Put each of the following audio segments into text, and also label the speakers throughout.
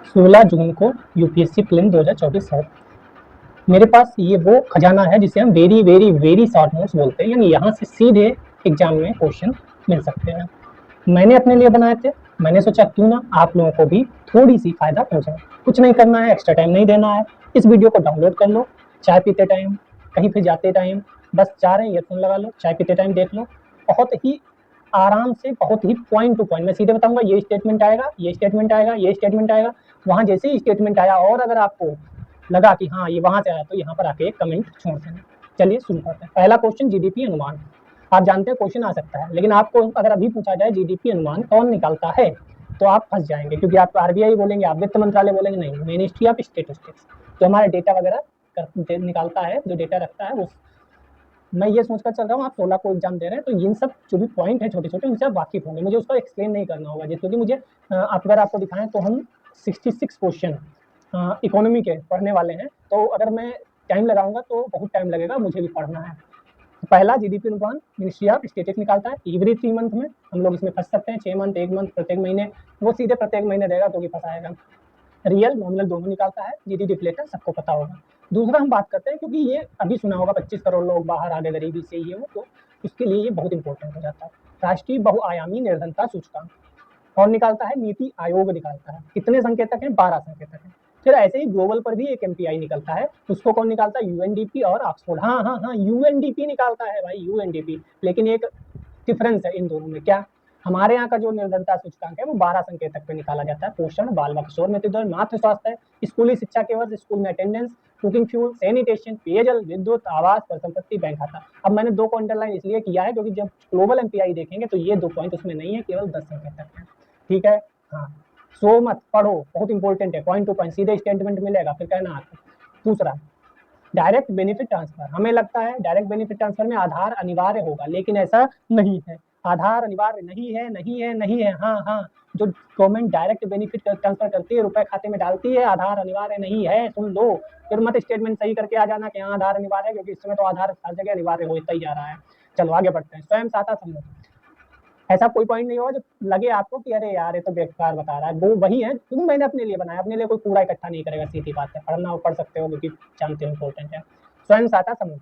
Speaker 1: 16 जून को UPSC prelim 2024 है। मेरे पास ये वो खजाना है जिसे हम very very very short notes बोलते हैं, यानी यहाँ से सीधे एग्जाम में क्वेश्चन मिल सकते हैं। मैंने अपने लिए बनाए थे, मैंने सोचा क्यों ना आप लोगों को भी थोड़ी सी फायदा पहुंचे। कुछ नहीं करना है, एक्स्ट्रा टाइम नहीं देना है। इस वीडियो को डाउनलोड कर लो, चाय पीते टाइम, कहीं पे जाते टाइम, बस जा रहे हैं ईयरफोन लगा लो, चाय पीते टाइम देख लो। बहुत ही आराम से, बहुत ही पॉइंट टू पॉइंट मैं सीधे बताऊंगा, ये स्टेटमेंट आएगा, ये स्टेटमेंट आएगा, ये स्टेटमेंट आएगा। वहां जैसे ही स्टेटमेंट आया और अगर आपको लगा कि हाँ ये वहां से आया, तो यहाँ पर आके एक कमेंट छोड़ देना। चलिए शुरू करते हैं। पहला क्वेश्चन, जीडीपी अनुमान। आप जानते हैं क्वेश्चन आ सकता है, लेकिन आपको अगर अभी पूछा जाए जीडीपी अनुमान कौन निकालता है, तो आप फंस जाएंगे, क्योंकि आप आरबीआई बोलेंगे, आप वित्त मंत्रालय बोलेंगे, नहीं, मिनिस्ट्री ऑफ स्टेटिस्टिक्स जो हमारा डेटा वगैरह निकालता है, जो डेटा रखता है, वो मैं ये सोचकर चल रहा हूँ आप 16 को एग्जाम दे रहे हैं, तो इन सब जो भी पॉइंट है छोटे छोटे, उनसे आप वाकिफ होंगे, मुझे उसको एक्सप्लेन नहीं करना होगा, क्योंकि मुझे अगर आपको दिखाएं तो हम 66 क्वेश्चन इकोनॉमी के पढ़ने वाले हैं, तो अगर मैं टाइम लगाऊंगा तो बहुत टाइम लगेगा, मुझे भी पढ़ना है। पहला, जीडीपी अनुमान मिनिस्ट्री ऑफ स्टेटिस्टिक्स निकालता है एवरी 3 मंथ में। हम लोग इसमें फंस सकते हैं, 6 मंथ, 1 मंथ, प्रत्येक महीने, वो सीधे प्रत्येक महीने देगा तो भी फंसाएगा। रियल नॉमिनल दोनों निकालता है, जीडी डिफ्लेटर सबको पता होगा। दूसरा हम बात करते हैं, क्योंकि ये अभी सुना होगा 25 करोड़ लोग बाहर आ गए गरीबी से, ये वो, तो उसके लिए ये बहुत इंपॉर्टेंट हो जाता है। राष्ट्रीय बहुआयामी निर्धनता सूचकांक कौन निकालता है? नीति आयोग निकालता है। कितने संकेतक हैं? 12 संकेतक हैं। फिर ऐसे ही ग्लोबल पर भी एक एमपीआई निकलता है, उसको कौन निकालता है? यूएनडीपी और ऑक्सफोर्ड। हाँ हाँ हाँ, यूएनडीपी निकालता है भाई, यूएनडीपी। लेकिन एक डिफरेंस है इन दोनों में, क्या? हमारे यहाँ का जो निर्धनता सूचकांक है वो 12 संकेतक पे निकाला जाता है। पोषण, बाल व किशोर मृत्यु, मातृ स्वास्थ्य, स्कूली शिक्षा के वर्ष, स्कूल में अटेंडेंस, कुकिंग फ्यूल, सैनिटेशन, पेयजल, विद्युत, आवास, परिसंपत्ति, बैंक खाता। अब मैंने 2 को अंडरलाइन इसलिए किया है क्योंकि जब ग्लोबल एमपीआई देखेंगे तो ये 2 पॉइंट उसमें नहीं है, केवल 10 संकेतक है। ठीक है, हाँ, सो मत पढ़ो, बहुत इंपॉर्टेंट है, पॉइंट टू पॉइंट सीधे स्टेटमेंट मिलेगा, फिर कहना आता। दूसरा, डायरेक्ट बेनिफिट ट्रांसफर। हमें लगता है डायरेक्ट बेनिफिट ट्रांसफर में आधार अनिवार्य होगा, लेकिन ऐसा नहीं है। आधार अनिवार्य नहीं है, नहीं है, नहीं है। हाँ हाँ, जो गवर्नमेंट डायरेक्ट बेनिफिट ट्रांसफर करती है, रुपए खाते में डालती है, आधार अनिवार्य नहीं है, सुन लो। फिर मत स्टेटमेंट सही करके आ जाना कि हाँ आधार अनिवार्य है, क्योंकि इस समय तो आधार हर जगह अनिवार्य होता ही जा रहा है। चलो आगे बढ़ते हैं। स्वयं सहायता समूह, ऐसा कोई पॉइंट नहीं होगा जो लगे आपको कि अरे यार ये तो बेकार बता रहा है, वो वही है, क्योंकि मैंने अपने लिए बनाया, अपने लिए कोई कूड़ा इकट्ठा नहीं करेगा, सीधी बात है। पढ़ना हो पढ़ सकते हो, क्योंकि जानते हो इंपॉर्टेंट है। स्वयं सहायता समूह,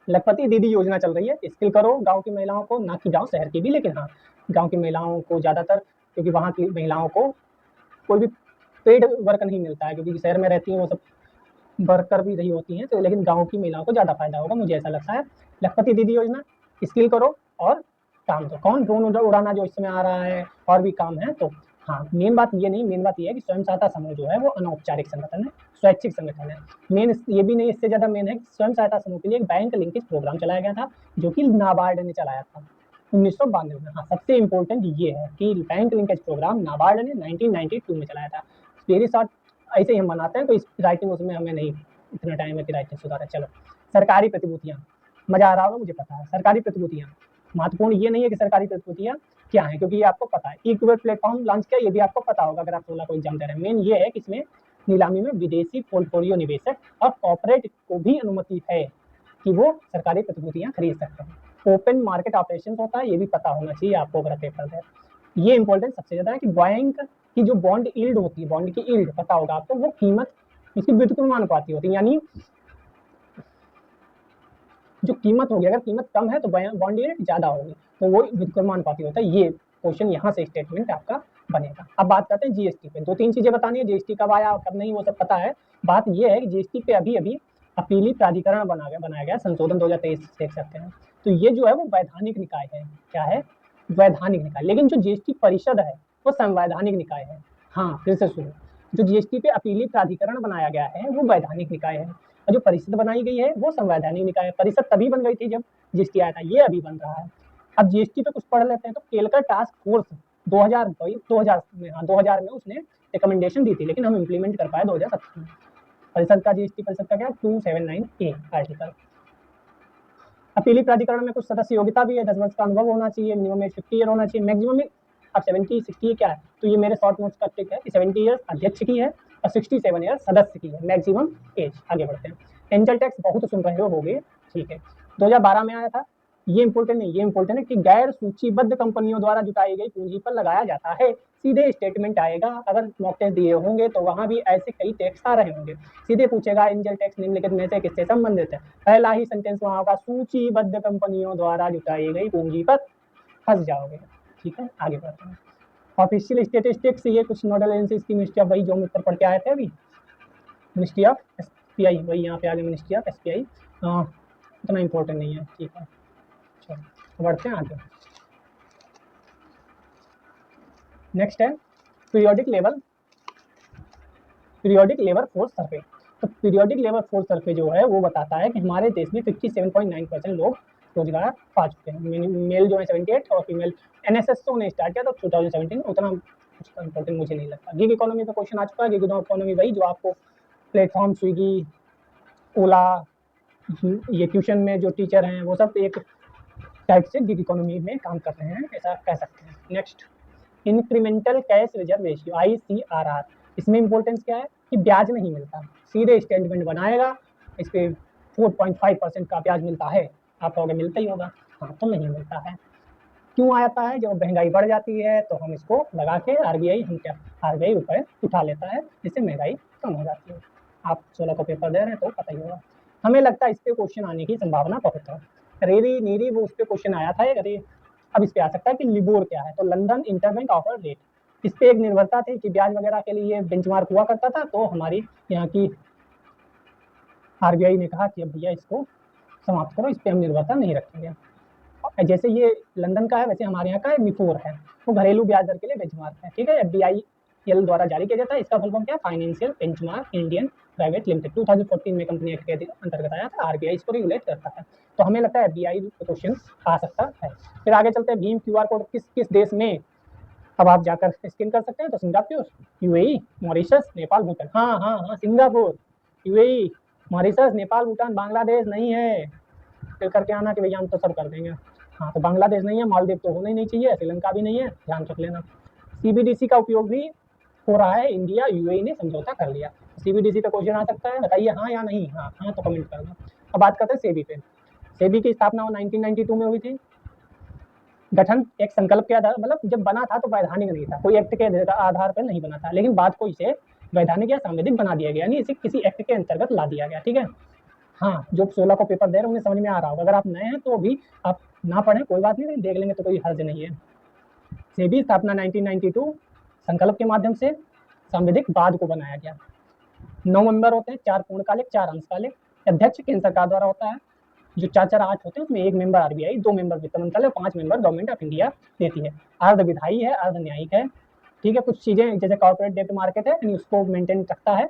Speaker 1: लखपति दीदी योजना चल रही है, स्किल करो गांव की महिलाओं को, ना कि गांव शहर की भी, लेकिन हाँ गांव की महिलाओं को ज़्यादातर, क्योंकि वहाँ की महिलाओं को कोई भी पेड वर्क नहीं मिलता है, क्योंकि शहर में रहती हैं वो सब वर्कर भी रही होती हैं, तो लेकिन गांव की महिलाओं को ज़्यादा फायदा होगा, मुझे ऐसा लगता है। लखपति दीदी योजना, स्किल करो और काम दो। कौन? ड्रोन उड़ाना जो इस समय आ रहा है, और भी काम है। तो हाँ, मेन बात ये नहीं, मेन बात ये है कि स्वयं सहायता समूह जो है वो अनौपचारिक संगठन है, स्वैच्छिक संगठन है। मेन ये भी नहीं, इससे ज़्यादा मेन है कि स्वयं सहायता समूह के लिए एक बैंक लिंकेज प्रोग्राम चलाया गया था, जो कि नाबार्ड ने चलाया था 1992 में। हाँ, सबसे इम्पोर्टेंट ये है कि बैंक लिंकेज प्रोग्राम नाबार्ड ने 1992 में चलाया था। वेरी शॉर्ट, ऐसे ही हम बनाते हैं, तो इस राइटिंग उसमें हमें नहीं इतना टाइम है कि राइटिंग सुधारें। चलो, सरकारी प्रतिभूतियाँ, मजा आ रहा होगा मुझे पता है। सरकारी प्रतिभूतियाँ, महत्वपूर्ण ये नहीं है कि सरकारी प्रतिभूतियाँ क्या है, क्योंकि ये आपको पता है। ई क्यूबेट प्लेटफॉर्म लॉन्च किया, ये भी आपको पता होगा अगर आप 16 को एग्जाम दे रहे हैं। मेन ये है कि इसमें नीलामी में विदेशी पोर्टफोलियो निवेशक और कॉर्पोरेट को भी अनुमति है कि वो सरकारी प्रतिभूतियाँ खरीद सकते हैं। ओपन मार्केट ऑपरेशन होता है, ये भी पता होना चाहिए आपको अगर पेपर दे। ये इंपॉर्टेंट सबसे ज़्यादा है कि बैंक की जो बॉन्ड यील्ड होती है, बॉन्ड की यील्ड पता होगा आपको, वो कीमत इसकी व्युत्क्रमानुपाती होती है, यानी जो कीमत होगी, अगर कीमत कम है तो बॉन्ड यील्ड ज़्यादा होगी, तो वो व्युत्क्रमानुपाती होता है। ये क्वेश्चन यहाँ से स्टेटमेंट आपका बनेगा। अब बात करते हैं जीएसटी पे। 2-3 चीज़ें बतानी है, जीएसटी कब आया कब नहीं वो सब पता है। बात ये है कि जीएसटी पे अभी अभी अपीली प्राधिकरण बनाया गया, संशोधन 2023 देख सकते हैं। तो ये जो है वो वैधानिक निकाय है। क्या है? वैधानिक निकाय। लेकिन जो जीएसटी परिषद है वो संवैधानिक निकाय है। हाँ, फिर से सुनो, जो जीएसटी पे अपीली प्राधिकरण बनाया गया है वो वैधानिक निकाय है, और जो परिषद बनाई गई है वो संवैधानिक निकाय है। परिषद तभी बन गई थी जब जीएसटी आया था, ये अभी बन रहा है। अब जीएसटी पे कुछ पढ़ लेते हैं। तो केलकर टास्क फोर्स 2000 में उसने रिकमेंडेशन दी थी, लेकिन हम इम्प्लीमेंट कर पाए 2017 में। परिषद का, जीएसटी परिषद का क्या, 279A आर्टिकल। अपीली प्राधिकरण में कुछ सदस्य योग्यता भी है, 10 वर्ष का अनुभव होना चाहिए, मिनिमम एज 50 ईयर होना चाहिए, मैक्सिमम में अब 70 60 क्या है, तो ये मेरे शॉर्ट नोट्स का ट्रिक है कि 70 ईयर्स अध्यक्ष की है और 67 ईयर सदस्य की है मैक्सिमम एज। आगे बढ़ते हैं। एंजल टैक्स बहुत सुन रहे होगे, ठीक है, 2012 में आया था, ये इंपॉर्टेंट नहीं, ये इंपॉर्टेंट है कि गैर सूचीबद्ध कंपनियों द्वारा जुटाई गई पूंजी पर लगाया जाता है। सीधे स्टेटमेंट आएगा, अगर मॉक टेस्ट दिए होंगे तो वहां भी ऐसे कई टैक्स आ रहे होंगे। सीधे पूछेगा एंजल टैक्स निम्नलिखित में से किससे संबंधित है, पहला ही सेंटेंस वहां होगा सूचीबद्ध कंपनियों द्वारा जुटाई गई पूंजी पर फंस जाओगे। ठीक है, आगे बढ़ते हैं। ऑफिशियल स्टेटिस्टिक्स, ये कुछ नोडल एजेंसीज की मिनिस्ट्री ऑफ, वही जो हम ऊपर पढ़ के आए थे अभी, मिनिस्ट्री ऑफ एसपीआई, वही यहाँ पे आगे मिनिस्ट्री ऑफ एसपीआई, इतना इंपॉर्टेंट नहीं है। ठीक है, चलो बढ़ते हैं आगे। नेक्स्ट है पीरियोडिक लेबर फोर्स सर्वे। तो पीरियोडिक लेबर फोर्स सर्वे जो है वो बताता है कि हमारे देश में 57.9% लोग रोजगार पा चुके हैं। मेल जो है 78 और फीमेल। एनएसएस तो उन्हें स्टार्ट किया था 2017, उतना कुछ इंपॉर्टेंट मुझे नहीं लगता। गिग इकोनॉमी पे क्वेश्चन आ चुका है। गिग इकोनॉमी वही जो आपको प्लेटफॉर्म, स्विगी, ओला, ये ट्यूशन में जो टीचर हैं वो सब एक टाइप से गिग इकोनॉमी में काम कर रहे हैं, ऐसा कह सकते हैं। Next, incremental cash reserve ratio ICRR। इसमें इंपॉर्टेंस क्या है कि ब्याज नहीं मिलता, सीधे स्टेटमेंट बनाएगा, इस पर 4.5% का ब्याज मिलता है। आप कहोगे मिलता ही होगा, हाँ तो नहीं मिलता है। क्यों आता है, जब महंगाई बढ़ जाती है तो हम इसको लगा के आरबीआई रुपए उठा लेता है, जिससे महंगाई कम हो जाती है। आप 16 को पेपर दे रहे हैं तो पता ही होगा। हमें लगता है इस पे क्वेश्चन आने की संभावना बहुत है। रेरी नीरी वो उस पर क्वेश्चन आया था। अब इस पे आ सकता है कि लिबोर क्या है, तो लंदन इंटरबैंक ऑफर रेट। इस पे एक निर्भरता थी कि ब्याज वगैरह के लिए बेंचमार्क हुआ करता था, तो हमारी यहाँ की आरबीआई ने कहा कि अब भैया इसको समाप्त करो, इस पर हम निर्भरता नहीं रखेंगे। जैसे ये लंदन का है वैसे हमारे यहाँ का मिफोर है, वो घरेलू ब्याज दर के लिए बेंचमार्क है। ठीक है, FDIL द्वारा जारी किया जाता है। इसका फुल फॉर्म क्या है, financial benchmark Indian private limited. 2014 में कंपनी एक्ट के अंतर्गत आया था। आरबीआई इसको रेगुलेट करता है, तो हमें लगता है FDI क्वेश्चन आ सकता है। फिर आगे चलते हैं, भीम QR कोड किस किस देश में, अब आप जाकर स्कैन कर सकते हैं। तो Singapore, UAE, Mauritius, Nepal, Bhutan. हाँ हाँ हाँ, Singapore, UAE, Mauritius, Nepal, Bhutan, Bangladesh नहीं है। फिर करके आना कि भैया हम तो सब कर देंगे। हाँ, तो बांग्लादेश नहीं है, मालदीव तो होना ही नहीं चाहिए, श्रीलंका भी नहीं है, ध्यान रख लेना। CBDC का उपयोग भी हो रहा है, इंडिया यूएई ने समझौता कर लिया। CBDC का क्वेश्चन आ सकता है, बताइए हाँ या नहीं। हाँ हाँ तो कमेंट करना। अब बात करते हैं सेबी पे। सेबी की स्थापना 1992 में हुई थी। गठन एक संकल्प के आधार, मतलब जब बना था तो वैधानिक नहीं था, कोई एक्ट के आधार पर नहीं बना था, लेकिन बाद को इसे वैधानिक या संवैधानिक बना दिया गया, यानी इसे किसी एक्ट के अंतर्गत ला दिया गया। ठीक है, हाँ, जो 16 को पेपर दे रहे हैं उन्हें समझ में आ रहा होगा। अगर आप नए हैं तो भी आप ना पढ़ें कोई बात नहीं, देख लेंगे तो कोई हर्ज नहीं है। सेबी स्थापना 1992, संकल्प के माध्यम से संवैधानिक बाद को बनाया गया। 9 मेंबर होते हैं, 4 पूर्णकालिक, 4 अंशकालिक। अध्यक्ष केंद्र सरकार द्वारा होता है। जो 4 8 होते हैं उसमें 1 मेंबर आरबीआई, 2 मेंबर वित्त मंत्रालय और 5 मेंबर गवर्नमेंट ऑफ इंडिया देती है। अर्ध विधायी है, अर्ध न्यायिक है। ठीक है, कुछ चीजें जैसे कॉर्पोरेट डेब्ट मार्केट है, उसको मेंटेन रखता है।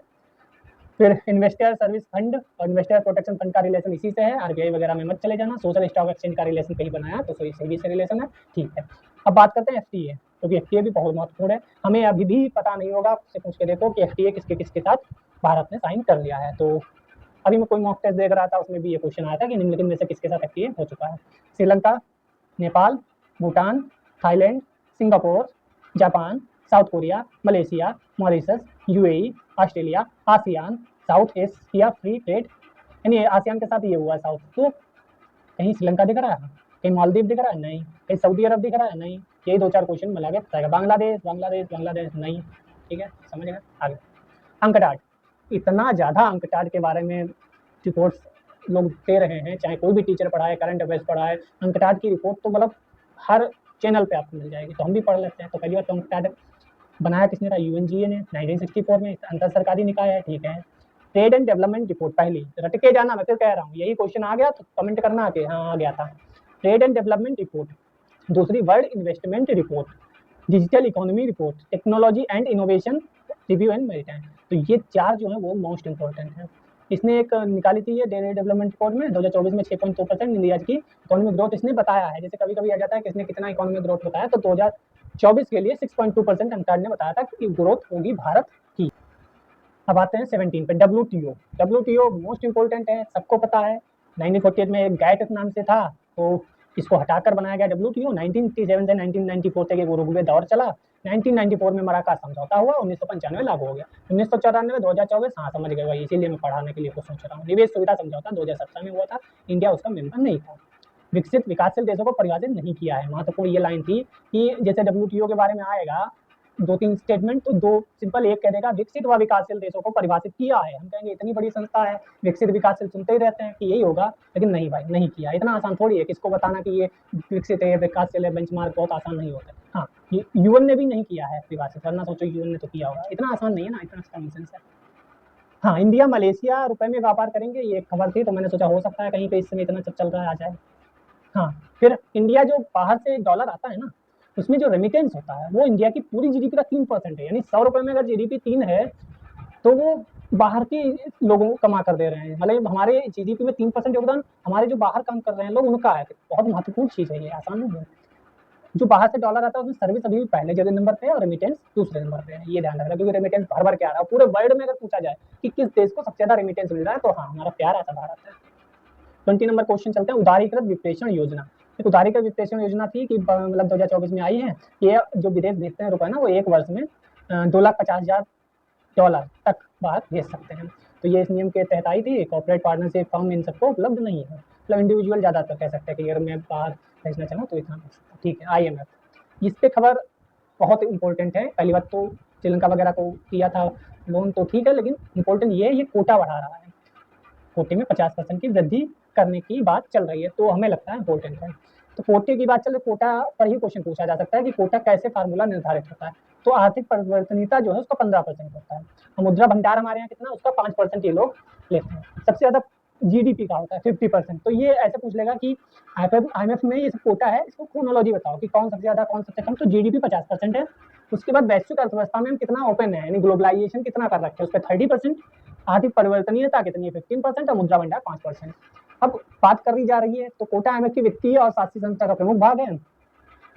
Speaker 1: फिर इन्वेस्टर सर्विस फंड और इन्वेस्टर प्रोटेक्शन फंड का रिलेशन इसी से है, आरबीआई वगैरह में मत चले जाना। सोशल स्टॉक एक्सचेंज का रिलेशन कहीं बनाया तो सेबी से रिलेशन है। ठीक है, अब बात करते हैं एफटीए, क्योंकि एफटीए भी बहुत महत्वपूर्ण है। हमें अभी भी पता नहीं होगा, आपसे पूछ के देखो कि एफटीए किसके किसके साथ भारत ने साइन कर लिया है। तो अभी मैं कोई मॉक टेस्ट देख रहा था, उसमें भी ये क्वेश्चन आया था कि निम्नलिखित में से किसके साथ एफटीए हो चुका है। Sri Lanka, Nepal, Bhutan, Thailand, Singapore, Japan, south Korea, Malaysia, Mauritius, UAE, Australia, ASEAN, south Asia free trade, यानी आसियान के साथ ये हुआ है साउथ। तो कहीं श्रीलंका दिख रहा है, कहीं मालदीव दिख रहा है, नहीं। कहीं सऊदी अरब दिख रहा है, नहीं। यही 2 4 क्वेश्चन मिला के बताएगा। बांग्लादेश, बांग्लादेश, बांग्लादेश नहीं। ठीक है, समझ गए। आगे अंकटाट, इतना ज़्यादा अंकटाट के बारे में रिपोर्ट्स लोग दे रहे हैं, चाहे कोई भी टीचर पढ़ाए, करंट अफेयर्स पढ़ाए, अंकटाट की रिपोर्ट तो मतलब हर चैनल पे आपको मिल जाएगी। तो हम भी पढ़ लेते हैं। तो पहली बार तो अंकटाट बनाया किसने था, यूएनजीए ने 1964 में, अंतर सरकारी निकाय है। ठीक है, ट्रेड एंड डेवलपमेंट रिपोर्ट, पहली रट के जाना, मैं फिर कह रहा हूँ, यही क्वेश्चन आ गया तो कमेंट करना कि हाँ आ गया था। ट्रेड एंड डेवलपमेंट रिपोर्ट, दूसरी world investment report, digital economy report, technology and innovation review and maritime. तो ये 4 जो है वो मोस्ट इंपॉर्टेंट है। इसने एक निकाली थी ये डेवलपमेंट रिपोर्ट में 2024 में 6.2% इंडिया की इकोनॉमिक ग्रोथ इसने बताया है। जैसे कभी कभी आ जाता है कि इसने कितना इकोनॉमिक ग्रोथ बताया, तो 2024 के लिए 6.2% अंकटाड ने बताया था कि ग्रोथ होगी भारत की। अब आते हैं 17 पे, डब्ल्यूटीओ मोस्ट इंपॉर्टेंट है, सबको पता है। 1948 में एक गैट नाम से था, तो इसको हटाकर बनाया गया डब्ल्यूटीओ। 1987 से 1994 तक एक उरुग्वे दौर चला। 1994 में मराकास समझौता हुआ, 1995 लागू हो गया। 1994, 2024, हाँ समझ गए भाई, इसीलिए मैं पढ़ाने के लिए कुछ सोच रहा हूँ। निवेश सुविधा समझौता 2017 में हुआ था, इंडिया उसका मेंबर नहीं था। विकसित विकासशील देशों को परिभाषित नहीं किया है। महत्वपूर्ण ये लाइन थी कि जैसे डब्ल्यूटीओ के बारे में आएगा 2-3 स्टेटमेंट, तो 2 सिंपल, एक कह देगा विकसित व विकासशील देशों को परिभाषित किया है। हम कहेंगे इतनी बड़ी संस्था है, विकसित विकासशील सुनते ही रहते हैं कि यही होगा, लेकिन नहीं भाई, नहीं किया। इतना आसान थोड़ी है किसको बताना कि ये विकसित है, विकासशील है, बेंचमार्क बहुत आसान नहीं होता। हाँ, यूएन ने भी नहीं किया है परिभाषित, वरना सोचो यूएन ने तो किया होगा। इतना आसान नहीं है ना, इतना कॉमन सेंस है। हाँ, इंडिया मलेशिया रुपए में व्यापार करेंगे, ये खबर थी, तो मैंने सोचा हो सकता है कहीं पे इस समय इतना चल रहा है आ जाए। हाँ, फिर इंडिया जो बाहर से डॉलर आता है ना, उसमें जो रेमिटेंस होता है वो इंडिया की पूरी जीडीपी का 3% है। यानी 100 रुपए में अगर जीडीपी 3 है तो वो बाहर के लोगों को कमा कर दे रहे हैं। मतलब हमारे जीडीपी में 3% योगदान हमारे जो बाहर काम कर रहे हैं लोग, उनका है। बहुत महत्वपूर्ण चीज़ है ये, आसान नहीं है। जो बाहर से डॉलर आता है उसमें सर्विस अभी पहले जगह नंबर पे है और रेमिटेंस दूसरे नंबर पे है। ये ध्यान रखना, क्योंकि रेमिटेंस भर भर के आ रहा है पूरे वर्ल्ड में। अगर पूछा जाए कि किस देश को सबसे ज्यादा रेमिटेंस मिल रहा है, तो हाँ, हमारा प्यारा सा भारत है। 20 नंबर क्वेश्चन चलते हैं, उदारीकृत विप्रेषण योजना। एक उदारीकृत विप्रेषण योजना थी कि मतलब 2024 में आई है। ये जो विदेश भेजते हैं रुपए ना, वो एक वर्ष में $2,50,000 तक बाहर भेज सकते हैं। तो ये इस नियम के तहत आई थी। कॉर्पोरेट पार्टनरशिप फर्म इन सबको उपलब्ध नहीं है। मतलब इंडिविजुअल ज़्यादातर कह सकते हैं कि अगर मैं बाहर भेजना चाहूँ तो इतना भेज सकता हूँ। ठीक है, IMF, इस पे खबर बहुत इंपॉर्टेंट है। पहली बात तो श्रीलंका वगैरह को किया था लोन, तो ठीक है, लेकिन इंपॉर्टेंट ये है, ये कोटा बढ़ा रहा है। कोटे में 50% की वृद्धि करने की बात चल रही है, तो हमें लगता है इंपॉर्टेंट है। तो कोटे की बात चले, कोटा पर ही क्वेश्चन पूछा जा सकता है कि कोटा कैसे फार्मूला निर्धारित होता है। तो आर्थिक परिवर्तनीयता जो है उसका 15% होता है। और मुद्रा भंडार हमारे यहाँ कितना, उसका 5% ये लोग लेते हैं। सबसे ज्यादा जीडीपी का होता है 50%। तो ये ऐसे पूछ लेगा कि IMF में ये सब कोटा है, इसको क्रोनोलॉजी बताओ कि कौन सबसे ज्यादा कौन सबसे कम। तो जीडीपी 50% है। उसके बाद वैश्विक अर्थव्यवस्था में हम कितना ओपन है, यानी ग्लोबलाइजेशन कितना कर रखे हैं, उस पर 30%। आर्थिक परिवर्तनीयता कितनी है, 15%। और मुद्रा भंडार 5%। अब बात करी जा रही है तो कोटा IMF की वित्तीय और शासी संस्था का प्रमुख भाग है।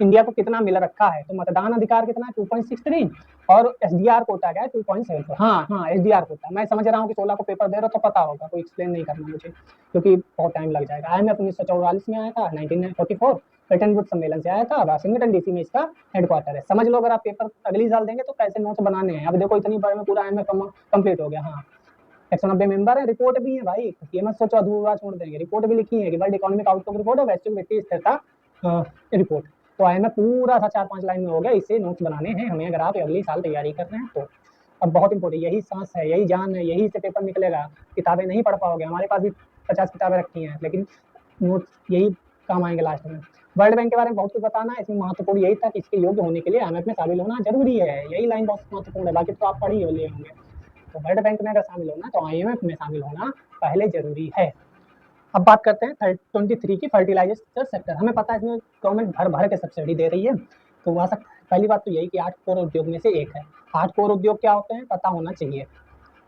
Speaker 1: इंडिया को कितना मिल रखा है, तो मतदान अधिकार कितना है, 2.63। और SDR कोटा क्या है, 2.74। हाँ, SDR कोटा। मैं समझ रहा हूँ कि 16 को पेपर दे रहे हो तो पता होगा, कोई एक्सप्लेन नहीं करना मुझे, क्योंकि बहुत टाइम लग जाएगा। IMF 1944 में आया था, 1944 ब्रिटेन वुड सम्मेलन से आया था। वाशिंगटन DC में इसका हेडक्वार्टर है। समझ लो, अगर आप पेपर अगली साल देंगे तो कैसे नोट्स बनाने हैं। अब देखो इतनी बार में पूरा IMF कंप्लीट हो गया। हाँ, 190 मेंबर है, रिपोर्ट भी है भाई, ये मत सोचो अधूरा छोड़ देंगे। रिपोर्ट भी लिखी है कि वर्ल्ड इकोनॉमिक आउटलुक रिपोर्ट और वैश्विक वित्तीय स्थिरता रिपोर्ट। तो IMF पूरा था 4-5 लाइन में हो गया। इससे नोट्स बनाने हैं हमें, अगर आप अगली साल तैयारी कर रहे हैं तो। अब बहुत इंपॉर्टेंट, यही सांस है, यही जान है, यही से पेपर निकलेगा। किताबें नहीं पढ़ पाओगे, हमारे पास भी 50 किताबें रखी हैं, लेकिन नोट्स यही काम आएंगे लास्ट में। वर्ल्ड बैंक के बारे में बहुत कुछ बताना है, इसमें महत्वपूर्ण यही था कि इसके योग्य होने के लिए IMF में शामिल होना जरूरी है। यही लाइन बहुत महत्वपूर्ण है, बाकी तो आप पढ़ ही ले होंगे। तो वर्ल्ड बैंक में अगर शामिल होना तो IMF में शामिल होना पहले जरूरी है। अब बात करते हैं 23 की, फर्टिलाइजर सेक्टर। हमें पता है इसमें गवर्नमेंट भर भर के सब्सिडी दे रही है। तो वहाँ सकता है, पहली बात तो यही कि 8 कोर उद्योग में से एक है। 8 कोर उद्योग क्या होते हैं पता होना चाहिए,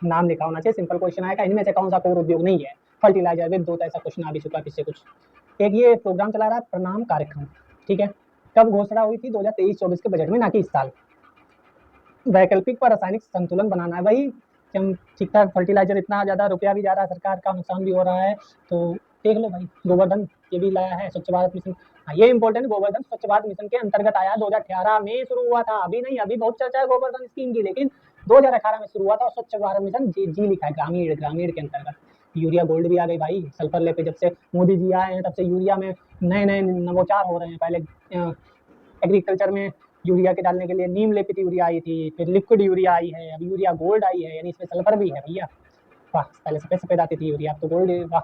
Speaker 1: नाम लिखा होना चाहिए। सिंपल क्वेश्चन आएगा, इनमें से कौन सा कोर उद्योग नहीं है। फर्टिलाइजर, विद्युत, ऐसा क्वेश्चन आ भी चुका पिछले कुछ। एक ये प्रोग्राम चला रहा है प्रणाम कार्यक्रम, ठीक है। कब घोषणा हुई थी, 2023-24 के बजट में, ना कि इस साल। वैकल्पिक पर रासायनिक संतुलन बनाना है भाई। हम ठीक ठाक फर्टिलाइजर, इतना ज़्यादा रुपया भी जा रहा है, सरकार का नुकसान भी हो रहा है। तो देख लो भाई, गोवर्धन ये भी लाया है, स्वच्छ भारत मिशन। हाँ, ये इंपॉर्टेंट, गोवर्धन स्वच्छ भारत मिशन के अंतर्गत आया, 2018 में शुरू हुआ था। अभी नहीं, अभी बहुत चर्चा है गोवर्धन स्कीम की, लेकिन 2018 में शुरू हुआ था। और स्वच्छ भारत मिशन जी लिखा है, ग्रामीण, ग्रामीण के अंतर्गत। यूरिया गोल्ड भी आ गई भाई, सल्फर लेके जब से मोदी जी आए हैं तब से यूरिया में नए नए नवोचार हो रहे हैं। पहले एग्रीकल्चर में यूरिया के डालने के लिए नीम लेपित यूरिया आई थी, फिर लिक्विड यूरिया आई है, अब यूरिया गोल्ड आई है, यानी इसमें सल्फर भी है भैया। वाह, पहले सफेद सफेद आती थी यूरिया, अब तो गोल्ड। वाह,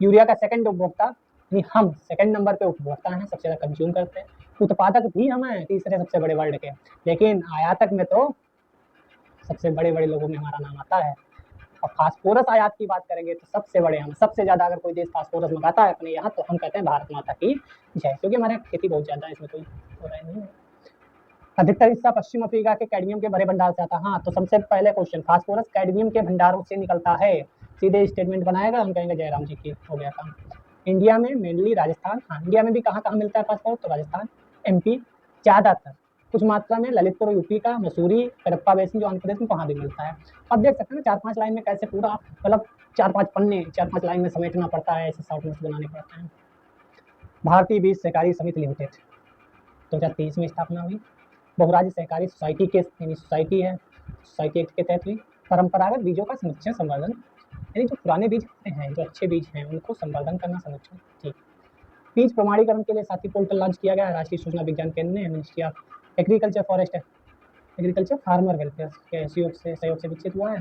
Speaker 1: यूरिया का सेकंड उपभोक्ता, यानी हम सेकंड नंबर पे उपभोक्ता हैं, सबसे ज़्यादा कंज्यूम करते हैं। उत्पादक भी हम हैं तीसरे सबसे बड़े वर्ल्ड के, लेकिन आयातक में तो सबसे बड़े बड़े लोगों में हमारा नाम आता है। और फास्फोरस आयात की बात करेंगे तो सबसे बड़े हम, सबसे ज़्यादा अगर कोई देश फास्फोरस मंगाता है अपने यहाँ, तो हम कहते हैं भारत माता की जय, क्योंकि हमारे खेती बहुत ज़्यादा है, इसमें कोई हो रहा नहीं है। अधिकतर हिस्सा पश्चिम अफ्रीका के कैडमियम के भरे भंडार से आता है। हाँ, तो सबसे पहले क्वेश्चन, फास्फोरस कैडमियम के भंडारों से निकलता है। सीधे स्टेटमेंट बनाएगा, हम कहेंगे जयराम जी की हो गया काम। इंडिया में मेनली राजस्थान, हाँ, इंडिया में भी कहाँ कहाँ मिलता है फास्फोरस, तो राजस्थान, MP ज़्यादातर, कुछ मात्रा में ललितपुर यूपी का, मसूरी, कडप्पा बेसिन जो आंध्र प्रदेश में, वहाँ भी मिलता है। अब देख सकते हैं ना 4-5 लाइन में कैसे पूरा, मतलब 4-5 पन्ने 4-5 लाइन में समेटना पड़ता है, ऐसे शॉर्ट नोट्स बनाने पड़ते हैं। भारतीय बीज सहकारी समिति लिमिटेड 2023 में स्थापना हुई। बहुराज्य सहकारी सोसाइटी के, यानी सोसाइटी है, सोसाइटी एक्ट के तहत हुई। परंपरागत बीजों का संरक्षण संवर्धन, यानी जो पुराने बीज होते हैं, जो अच्छे बीज हैं, उनको संवर्धन करना, संरक्षण, ठीक। बीज प्रमाणीकरण के लिए साथी पोर्टल लॉन्च किया गया है राष्ट्रीय सूचना विज्ञान केंद्र ने, ministry of agriculture forest agriculture farmer welfare के सहयोग से विकसित हुआ है।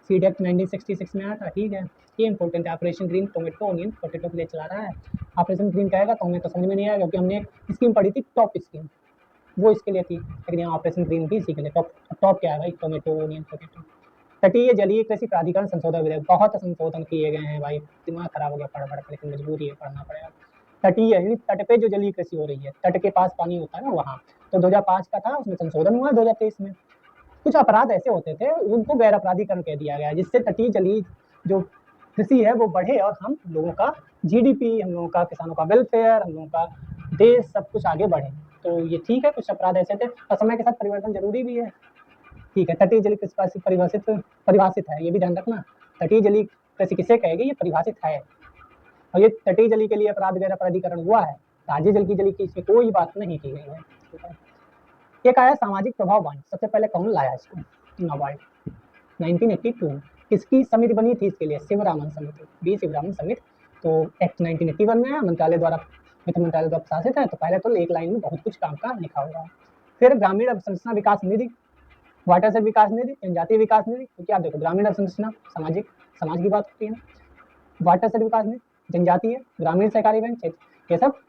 Speaker 1: सीड एक्ट 1966 में आया था, ठीक है। ये इंपॉर्टेंट है। Operation green tomato onion potato के लिए चला रहा है। ऑपरेशन ग्रीन कहेगा तो हमें तो समझ में नहीं आया, क्योंकि हमने स्कीम पढ़ी थी टॉप स्कीम, वो इसके लिए थी, लेकिन यहाँ ऑपरेशन ग्रीन भी इसी के लिए। टॉप क्या है भाई? Tomato onion potato. तटीय जलीय कृषि प्राधिकरण संशोधन विधेयक, बहुत संशोधन किए गए हैं भाई, दिमाग खराब हो गया पढ़ पढ़ के, लेकिन मजबूरी है, पढ़ना पड़ेगा। तटीय यानी तट पे जो जलीय कृषि हो रही है, तट के पास पानी होता है ना वहाँ, तो 2005 का था, उसमें संशोधन हुआ 2023 में। कुछ अपराध ऐसे होते थे उनको गैर अपराधीकरण कह दिया गया, जिससे तटीय जलीय जो कृषि है वो बढ़े और हम लोगों का जीडीपी, हम लोगों का किसानों का वेलफेयर, हम लोगों का देश सब कुछ आगे बढ़े। तो ये ठीक है, कुछ अपराध ऐसे थे और समय के साथ परिवर्तन जरूरी भी है, ठीक है। तटीय जलीय कृषि परिभाषित है, ये भी ध्यान रखना। तटीय जलीय कृषि किसे कहेगी, ये परिभाषित है, और ये तटीय जलीय के लिए अपराध गैर अपराधीकरण हुआ है। ताजे जल की जलीय की इसमें कोई बात नहीं की गई है। एक आया सामाजिक प्रभाव वाणी, सबसे पहले कौन लाया इसको? नाबार्ड, 1982। किसकी समिति बनी थी इसके लिए? शिवरामन समिति, बी शिवरामन समिति। तो एक्ट 1981 में है, मंत्रालय द्वारा, वित्त मंत्रालय द्वारा प्रशासित है। तो पहले तो एक लाइन में बहुत कुछ काम का लिखा होगा। फिर ग्रामीण अवसंरचना विकास निधि, वाटरशेड विकास निधि, जनजातीय विकास निधि, क्योंकि आप देखो ग्रामीण अवसंरचना सामाजिक समाज की बात होती है, वाटरशेड विकास निधि, जनजातीय, ग्रामीण सहकारी बैंक, ये सब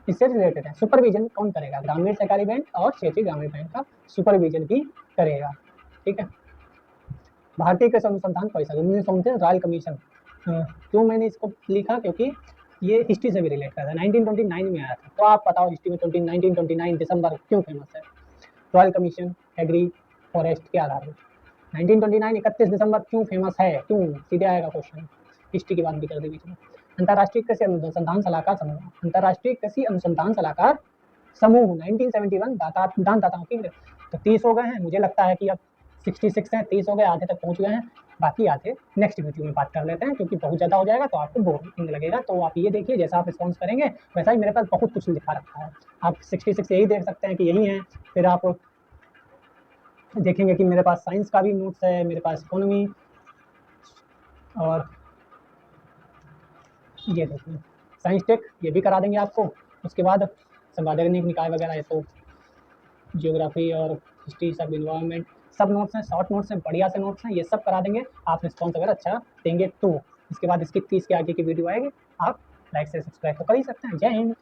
Speaker 1: इससे रिलेटेड है। सुपरविजन कौन करेगा? ग्रामीण सहकारी बैंक और क्षेत्रीय ग्रामीण बैंक का सुपरविजन भी करेगा, ठीक है। भारतीय कृषि अनुसंधान परिषद 1929 रॉयल कमीशन, क्यों मैंने इसको लिखा? क्योंकि ये हिस्ट्री से भी रिलेट करता है, 1929 में आया था। तो आप बताओ हिस्ट्री में 1929 दिसंबर क्यों फेमस है? रॉयल कमीशन एग्री फॉरेस्ट के आधार पर 1929 31 दिसंबर क्यों फेमस है? क्यों? सीधे आएगा क्वेश्चन, हिस्ट्री की बात भी कर दी बीच में। अंतर्राष्ट्रीय कृषि अनुसंधान सलाहकार समूह, अंतर्राष्ट्रीय कृषि अनुसंधान सलाहकार समूह 1971 दानदाताओं की, तो 30 हो गए हैं, मुझे लगता है कि अब 66 हैं, 30 हो गए, आधे तक पहुंच गए हैं, बाकी आधे नेक्स्ट वीडियो में बात कर लेते हैं, क्योंकि बहुत ज़्यादा हो जाएगा तो आपको बोरिंग लगेगा। तो आप ये देखिए, जैसा आप रिस्पॉन्स करेंगे वैसा ही, मेरे पास बहुत कुछ लिखा रखा है, आप 66 यही देख सकते हैं कि यही है। फिर आप देखेंगे कि मेरे पास साइंस का भी नोट्स है, मेरे पास इकोनॉमी, और ये देखिए साइंस टेक, ये भी करा देंगे आपको। उसके बाद संपादनिक निकाय वगैरह, ये तो जियोग्राफी और हिस्ट्री, सब इन्वायरमेंट, सब नोट्स हैं, शॉर्ट नोट्स हैं, बढ़िया से नोट्स हैं, ये सब करा देंगे। आप रिस्पॉन्स अगर अच्छा देंगे तो इसके बाद इसकी 30 के आगे की वीडियो आएगी, आप लाइक से सब्सक्राइब तो कर ही सकते हैं। जय हिंद।